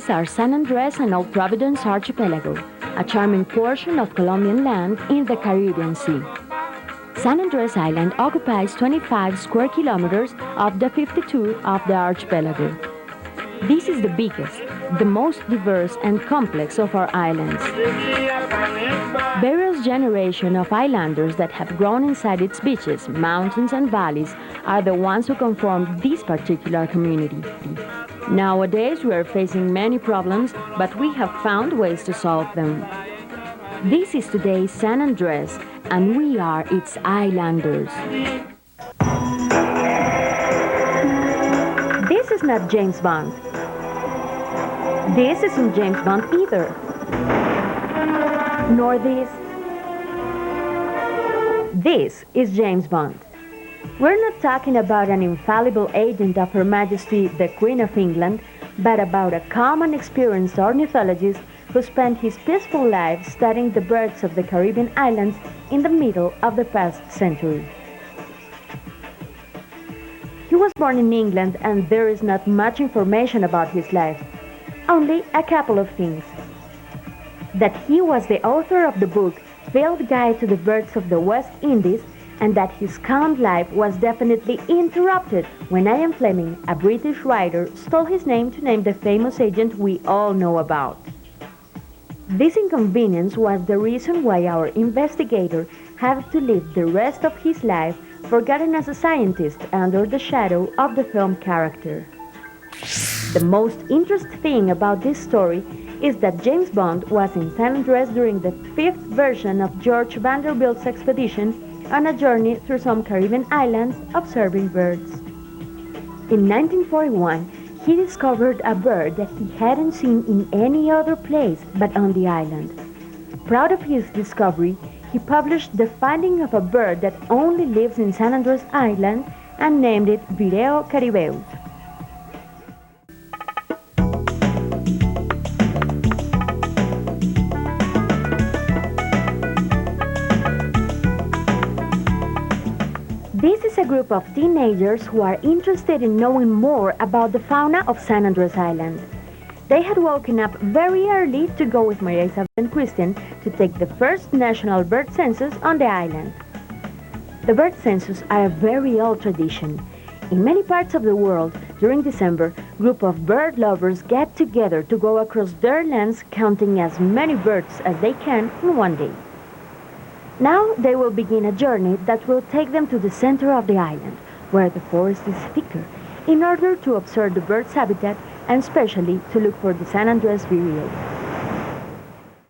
These are San Andres and Old Providence Archipelago, a charming portion of Colombian land in the Caribbean Sea. San Andres Island occupies 25 square kilometers of the 52 of the archipelago. This is the biggest, the most diverse and complex of our islands. Various generations of islanders that have grown inside its beaches, mountains and valleys are the ones who conform this particular community. Nowadays we are facing many problems, but we have found ways to solve them. This is today's San Andres, and we are its islanders. This is not James Bond. This isn't James Bond either. Nor this. This is James Bond. We're not talking about an infallible agent of Her Majesty the Queen of England, but about a common experienced ornithologist who spent his peaceful life studying the birds of the Caribbean islands in the middle of the past century. He was born in England, and there is not much information about his life. Only a couple of things. That he was the author of the book Field Guide to the Birds of the West Indies, and that his calm life was definitely interrupted when Ian Fleming, a British writer, stole his name to name the famous agent we all know about. This inconvenience was the reason why our investigator had to live the rest of his life forgotten as a scientist under the shadow of the film character. The most interesting thing about this story is that James Bond was in San Andres during the 5th version of George Vanderbilt's expedition on a journey through some Caribbean islands observing birds. In 1941, he discovered a bird that he hadn't seen in any other place but on the island. Proud of his discovery, he published the finding of a bird that only lives in San Andres Island and named it Vireo caribeus. This is a group of teenagers who are interested in knowing more about the fauna of San Andres Island. They had woken up very early to go with Maria Isabel and Christian to take the first national bird census on the island. The bird census are a very old tradition. In many parts of the world, during December, a group of bird lovers get together to go across their lands counting as many birds as they can in one day. Now they will begin a journey that will take them to the center of the island, where the forest is thicker, in order to observe the bird's habitat and especially to look for the San Andres vireo.